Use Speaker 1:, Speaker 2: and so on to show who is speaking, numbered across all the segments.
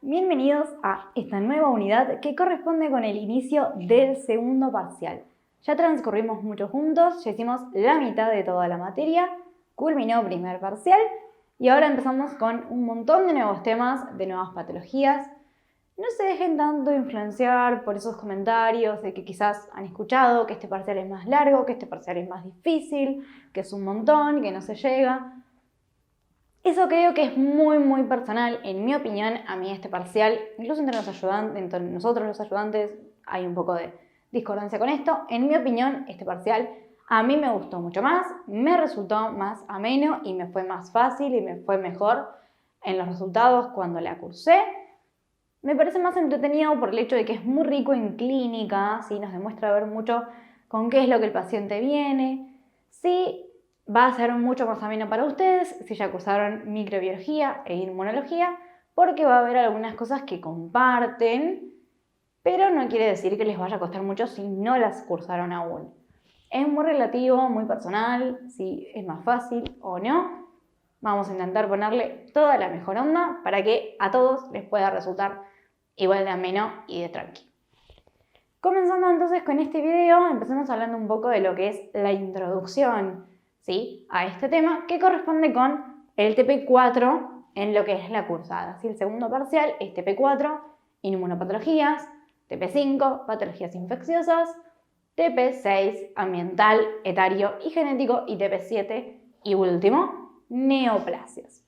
Speaker 1: Bienvenidos a esta nueva unidad que corresponde con el inicio del segundo parcial. Ya transcurrimos mucho juntos, ya hicimos la mitad de toda la materia, culminó primer parcial y ahora empezamos con un montón de nuevos temas, de nuevas patologías. No se dejen tanto influenciar por esos comentarios de que quizás han escuchado que este parcial es más largo, que este parcial es más difícil, que es un montón, que no se llega. Eso creo que es muy personal. En mi opinión, a mí este parcial, incluso entre nosotros los ayudantes, hay un poco de discordancia con esto. En mi opinión, este parcial a mí me gustó mucho más, me resultó más ameno y me fue más fácil y me fue mejor en los resultados cuando la cursé. Me parece más entretenido por el hecho de que es muy rico en clínica, ¿sí? Nos demuestra ver mucho con qué es lo que el paciente viene. Sí, va a ser mucho más ameno para ustedes si ya cursaron microbiología e inmunología, porque va a haber algunas cosas que comparten, pero no quiere decir que les vaya a costar mucho si no las cursaron aún. Es muy relativo, muy personal, si es más fácil o no. Vamos a intentar ponerle toda la mejor onda para que a todos les pueda resultar igual de ameno y de tranqui. Comenzando entonces con este video, empecemos hablando un poco de lo que es la introducción, ¿sí?, a este tema, que corresponde con el TP4 en lo que es la cursada. ¿Sí? El segundo parcial es TP4, inmunopatologías, TP5, patologías infecciosas, TP6, ambiental, etario y genético, y TP7 y último, neoplasias.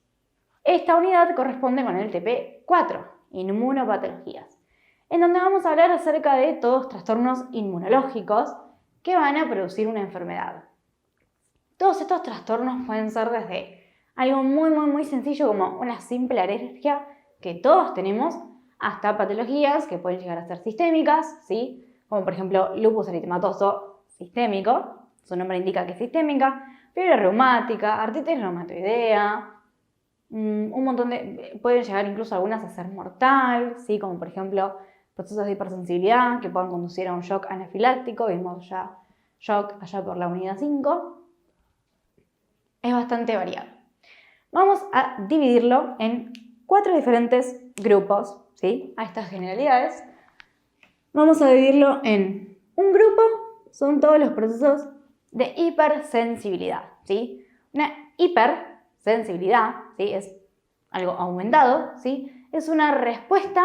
Speaker 1: Esta unidad corresponde con el TP4, inmunopatologías, en donde vamos a hablar acerca de todos trastornos inmunológicos que van a producir una enfermedad. Todos estos trastornos pueden ser desde algo muy sencillo como una simple alergia que todos tenemos, hasta patologías que pueden llegar a ser sistémicas, ¿sí?, como por ejemplo lupus eritematoso sistémico, su nombre indica que es sistémica, fiebre reumática, artritis reumatoidea, un montón de... pueden llegar incluso algunas a ser mortal, ¿sí?, como por ejemplo procesos de hipersensibilidad que puedan conducir a un shock anafiláctico, vimos ya shock allá por la unidad 5. Es bastante variado. Vamos a dividirlo en 4 diferentes grupos, ¿sí?, a estas generalidades. Vamos a dividirlo en un grupo, son todos los procesos de hipersensibilidad, ¿sí? Una hipersensibilidad, ¿sí?, es algo aumentado, ¿sí?, es una respuesta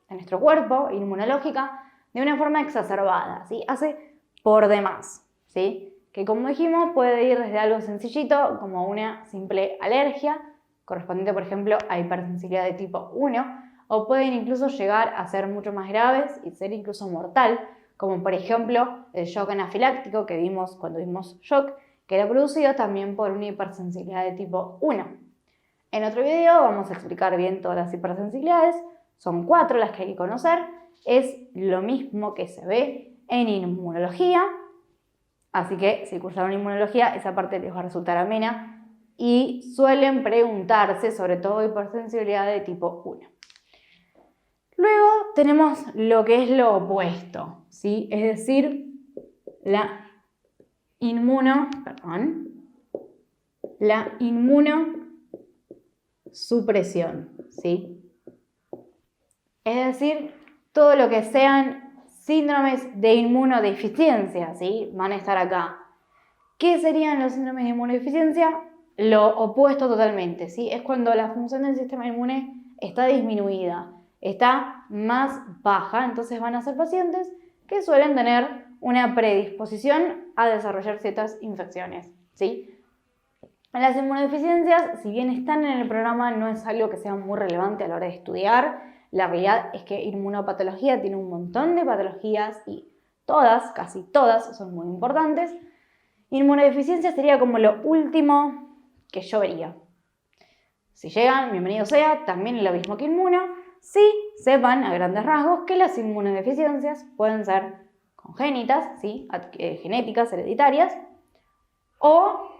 Speaker 1: de nuestro cuerpo inmunológica de una forma exacerbada, ¿sí?, hace por demás, ¿sí?, que como dijimos puede ir desde algo sencillito como una simple alergia, correspondiente por ejemplo a hipersensibilidad de tipo 1, o pueden incluso llegar a ser mucho más graves y ser incluso mortal, como por ejemplo el shock anafiláctico que vimos cuando vimos shock, que era producido también por una hipersensibilidad de tipo 1. En otro video vamos a explicar bien todas las hipersensibilidades, son 4 las que hay que conocer, es lo mismo que se ve en inmunología, así que si cursaron inmunología esa parte les va a resultar amena y suelen preguntarse sobre todo hipersensibilidad de tipo 1. Luego tenemos lo que es lo opuesto, ¿sí?, es decir, la inmunosupresión, ¿sí? Es decir, todo lo que sean síndromes de inmunodeficiencia, ¿sí?, van a estar acá. ¿Qué serían los síndromes de inmunodeficiencia? Lo opuesto totalmente, ¿sí? Es cuando la función del sistema inmune está disminuida, está más baja, entonces van a ser pacientes que suelen tener una predisposición a desarrollar ciertas infecciones, ¿sí? Las inmunodeficiencias, si bien están en el programa, no es algo que sea muy relevante a la hora de estudiar. La realidad es que inmunopatología tiene un montón de patologías y todas, casi todas, son muy importantes. Inmunodeficiencia sería como lo último que yo vería. Si llegan, bienvenido sea, también lo mismo que inmuno. Sí, sepan a grandes rasgos que las inmunodeficiencias pueden ser congénitas, ¿sí?, genéticas, hereditarias, o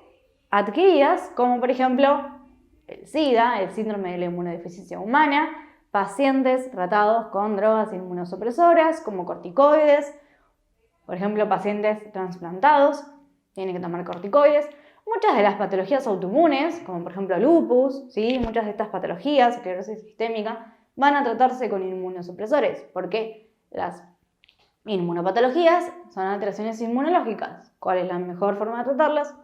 Speaker 1: adquiridas, como por ejemplo el SIDA, el síndrome de la inmunodeficiencia humana, pacientes tratados con drogas inmunosupresoras como corticoides, por ejemplo pacientes trasplantados tienen que tomar corticoides, Muchas de las patologías autoinmunes, como por ejemplo lupus, ¿sí? Muchas de estas patologías, esclerosis sistémica, van a tratarse con inmunosupresores, porque las inmunopatologías son alteraciones inmunológicas. ¿Cuál es la mejor forma de tratarlas?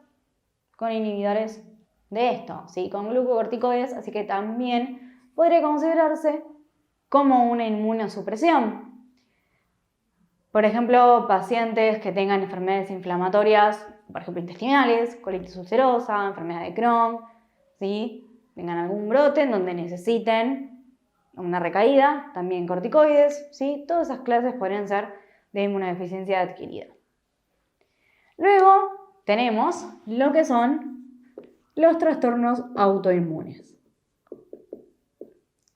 Speaker 1: Con inhibidores de esto, ¿sí? Con glucocorticoides, así que también podría considerarse como una inmunosupresión. Por ejemplo, pacientes que tengan enfermedades inflamatorias, por ejemplo intestinales, colitis ulcerosa, enfermedad de Crohn, ¿sí? Tengan algún brote en donde necesiten una recaída, también corticoides, ¿sí? Todas esas clases podrían ser de inmunodeficiencia adquirida. Luego tenemos lo que son los trastornos autoinmunes,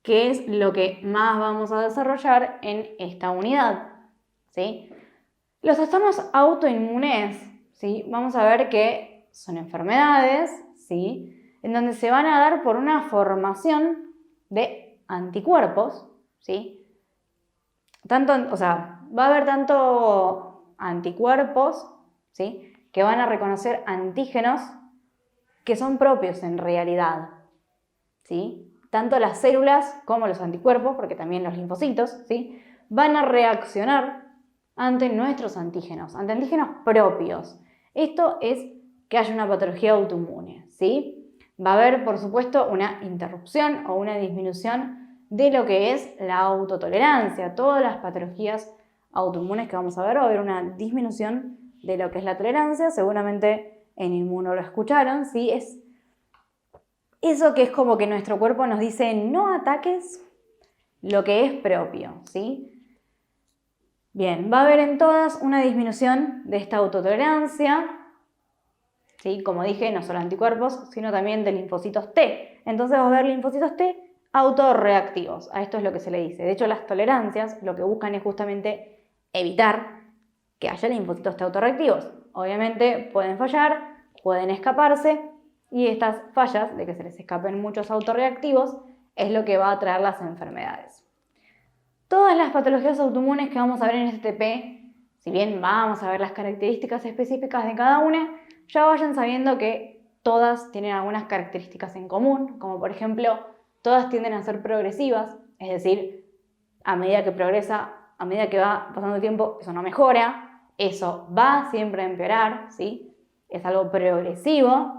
Speaker 1: que es lo que más vamos a desarrollar en esta unidad, ¿sí? Los trastornos autoinmunes, ¿sí? Vamos a ver que son enfermedades, ¿sí? En donde se van a dar por una formación de anticuerpos, ¿sí? Va a haber tanto anticuerpos, ¿sí? Que van a reconocer antígenos que son propios en realidad, ¿sí? Tanto las células como los anticuerpos, porque también los linfocitos, ¿sí? Van a reaccionar ante nuestros antígenos, ante antígenos propios. Esto es que haya una patología autoinmune, ¿sí? Va a haber, por supuesto, una interrupción o una disminución de lo que es la autotolerancia. Todas las patologías autoinmunes que vamos a ver, va a haber una disminución de lo que es la tolerancia. Seguramente en inmuno lo escucharon, ¿sí? Es eso que es como que nuestro cuerpo nos dice no ataques lo que es propio, ¿sí? Bien, va a haber en todas una disminución de esta autotolerancia, ¿sí? Como dije, no solo anticuerpos, sino también de linfocitos T. Entonces va a haber linfocitos T autorreactivos. A esto es lo que se le dice. De hecho, las tolerancias lo que buscan es justamente evitar que haya linfocitos T autorreactivos. Obviamente pueden fallar, pueden escaparse, y estas fallas de que se les escapen muchos autorreactivos es lo que va a traer las enfermedades. Todas las patologías autoinmunes que vamos a ver en este TP, si bien vamos a ver las características específicas de cada una, ya vayan sabiendo que todas tienen algunas características en común, como por ejemplo, todas tienden a ser progresivas, es decir, a medida que progresa, a medida que va pasando el tiempo, eso no mejora, eso va siempre a empeorar, ¿sí? Es algo progresivo.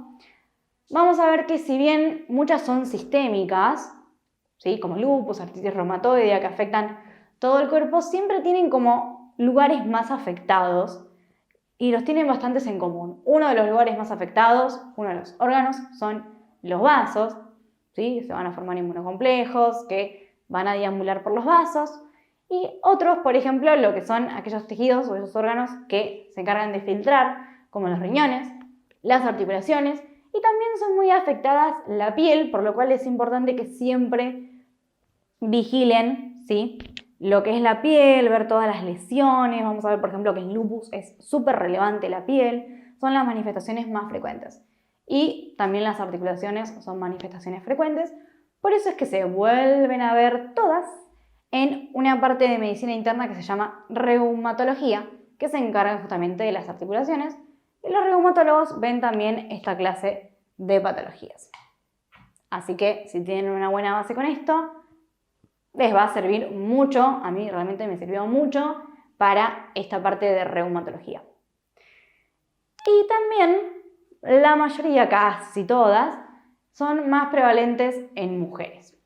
Speaker 1: Vamos a ver que si bien muchas son sistémicas, ¿sí? Como lupus, artritis reumatoidea, que afectan todo el cuerpo, siempre tienen como lugares más afectados y los tienen bastantes en común. Uno de los lugares más afectados, uno de los órganos, son los vasos, ¿sí? Se van a formar inmunocomplejos que van a deambular por los vasos, y otros, por ejemplo, lo que son aquellos tejidos o esos órganos que se encargan de filtrar, como los riñones, las articulaciones, y también son muy afectadas la piel, por lo cual es importante que siempre vigilen, ¿sí? Lo que es la piel, ver todas las lesiones. Vamos a ver, por ejemplo, que en lupus es súper relevante la piel, son las manifestaciones más frecuentes. Y también las articulaciones son manifestaciones frecuentes, por eso es que se vuelven a ver todas en una parte de medicina interna que se llama reumatología, que se encarga justamente de las articulaciones, y los reumatólogos ven también esta clase de patologías. Así que si tienen una buena base con esto, les va a servir mucho, a mí realmente me sirvió mucho para esta parte de reumatología. Y también la mayoría, casi todas, son más prevalentes en mujeres.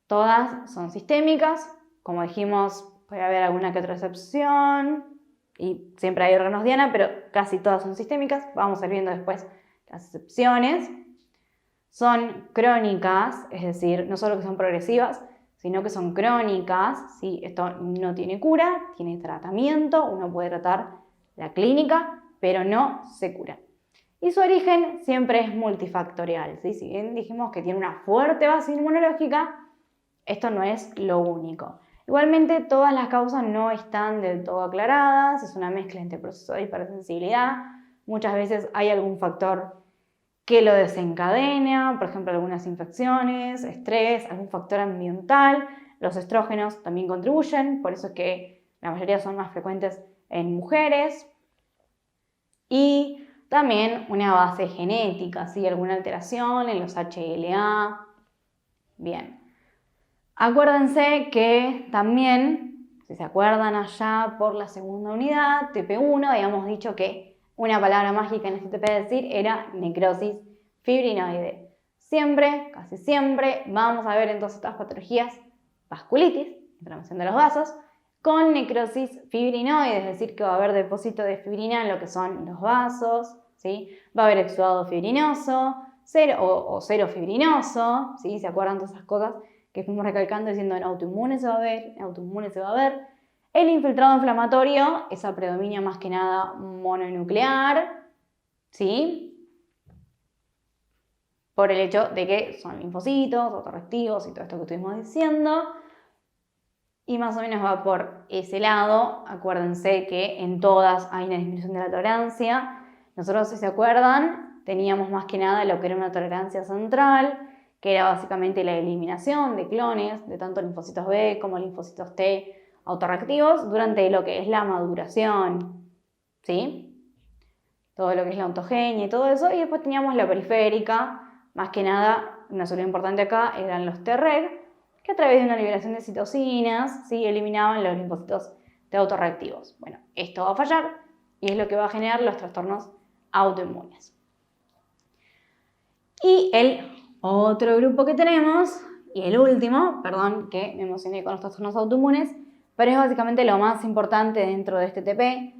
Speaker 1: Todas son sistémicas, como dijimos, puede haber alguna que otra excepción, y siempre hay órganos diana, pero casi todas son sistémicas. Vamos a ir viendo después las excepciones. Son crónicas, es decir, no solo que son progresivas, sino que son crónicas, ¿sí? Esto no tiene cura, tiene tratamiento, uno puede tratar la clínica, pero no se cura. Y su origen siempre es multifactorial, ¿sí? Si bien dijimos que tiene una fuerte base inmunológica, esto no es lo único. Igualmente, todas las causas no están del todo aclaradas, es una mezcla entre proceso de hipersensibilidad. Muchas veces hay algún factor que lo desencadena, por ejemplo, algunas infecciones, estrés, algún factor ambiental. Los estrógenos también contribuyen, por eso es que la mayoría son más frecuentes en mujeres. Y también una base genética, ¿sí? Alguna alteración en los HLA. Bien. Acuérdense que también, si se acuerdan allá por la segunda unidad, TP1, habíamos dicho que una palabra mágica en este TP decir era necrosis fibrinoide. Siempre, casi siempre, vamos a ver entonces estas patologías vasculitis, inflamación de los vasos, con necrosis fibrinoide, es decir, que va a haber depósito de fibrina en lo que son los vasos, ¿sí? Va a haber exudado fibrinoso o cero fibrinoso, ¿sí? ¿Se acuerdan de esas cosas que fuimos recalcando diciendo en autoinmune se va a ver, en autoinmune se va a ver? El infiltrado inflamatorio, esa predomina más que nada mononuclear, ¿sí? Por el hecho de que son linfocitos, autorreactivos y todo esto que estuvimos diciendo. Y más o menos va por ese lado. Acuérdense que en todas hay una disminución de la tolerancia. Nosotros, si se acuerdan, teníamos más que nada lo que era una tolerancia central, que era básicamente la eliminación de clones de tanto linfocitos B como linfocitos T autorreactivos durante lo que es la maduración, ¿sí? Todo lo que es la ontogenia y todo eso. Y después teníamos la periférica, más que nada, una solución importante acá eran los Treg, que a través de una liberación de citocinas, ¿sí? Eliminaban los linfocitos T autorreactivos. Bueno, esto va a fallar y es lo que va a generar los trastornos autoinmunes. Y el otro grupo que tenemos, y el último, perdón que me emocioné con los trastornos autoinmunes, pero es básicamente lo más importante dentro de este TP,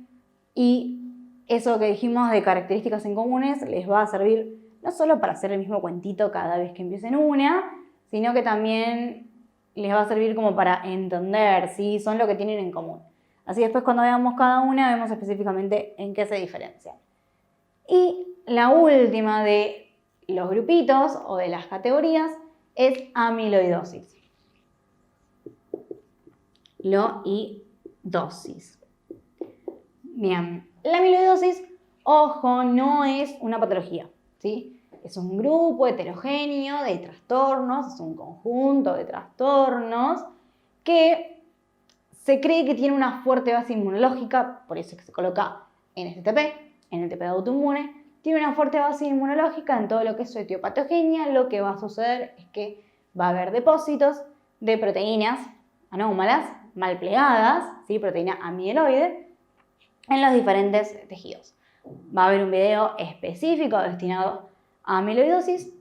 Speaker 1: y eso que dijimos de características en comunes les va a servir no solo para hacer el mismo cuentito cada vez que empiecen una, sino que también les va a servir como para entender, ¿sí? Son lo que tienen en común. Así después cuando veamos cada una, vemos específicamente en qué se diferencian. Y la última de los grupitos o de las categorías es amiloidosis. Loidosis. Bien, la amiloidosis, ojo, no es una patología, ¿sí? Es un grupo heterogéneo de trastornos, es un conjunto de trastornos que se cree que tiene una fuerte base inmunológica, por eso es que se coloca en este TP, en el TP de autoinmune. Tiene una fuerte base inmunológica en todo lo que es su etiopatogenia. Lo que va a suceder es que va a haber depósitos de proteínas anómalas, mal plegadas, ¿sí? Proteína amiloide, en los diferentes tejidos. Va a haber un video específico destinado a amiloidosis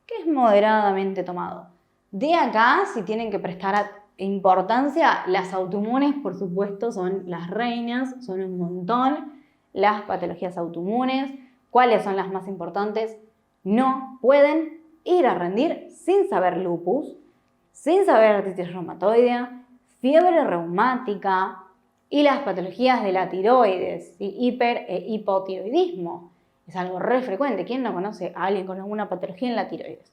Speaker 1: que es moderadamente tomado. De acá, si tienen que prestar importancia, las autoinmunes, por supuesto, son las reinas, son un montón. Las patologías autoinmunes, ¿cuáles son las más importantes? No pueden ir a rendir sin saber lupus, sin saber artritis reumatoidea, fiebre reumática y las patologías de la tiroides, ¿sí? Hiper e hipotiroidismo. Es algo re frecuente. ¿Quién no conoce a alguien con alguna patología en la tiroides?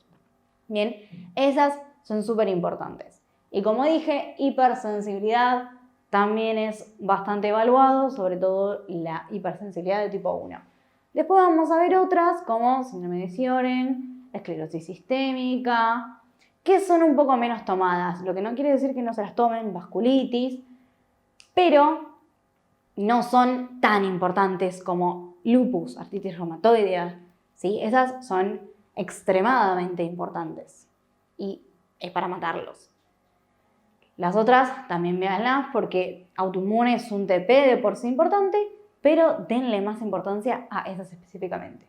Speaker 1: Bien, esas son súper importantes. Y como dije, hipersensibilidad también es bastante evaluado, sobre todo la hipersensibilidad de tipo 1. Después vamos a ver otras como síndrome de Sjögren, esclerosis sistémica, que son un poco menos tomadas, lo que no quiere decir que no se las tomen, vasculitis, pero no son tan importantes como lupus, artritis reumatoidea, ¿sí? Esas son extremadamente importantes y es para matarlos. Las otras también véanlas porque autoinmune es un TP de por sí importante, pero denle más importancia a esas específicamente.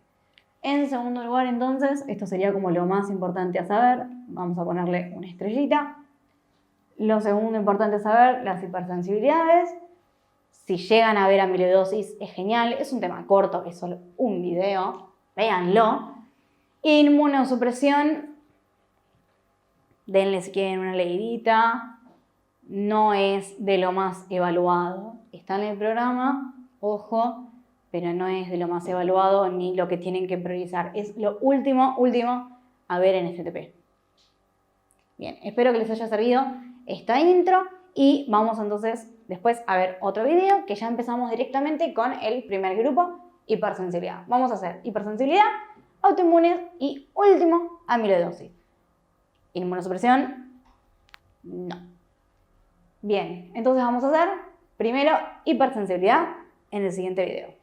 Speaker 1: En segundo lugar, entonces, esto sería como lo más importante a saber. Vamos a ponerle una estrellita. Lo segundo importante a saber, las hipersensibilidades. Si llegan a ver amiloidosis, es genial. Es un tema corto, es solo un video. Véanlo. Inmunosupresión. Denle si quieren una leidita. No es de lo más evaluado. Está en el programa, ojo, pero no es de lo más evaluado ni lo que tienen que priorizar. Es lo último a ver en este TP. Bien, espero que les haya servido esta intro y vamos entonces después a ver otro video que ya empezamos directamente con el primer grupo, hipersensibilidad. Vamos a hacer hipersensibilidad, autoinmunes y último, amiloidosis. Inmunosupresión, no. Bien, entonces vamos a hacer primero hipersensibilidad en el siguiente video.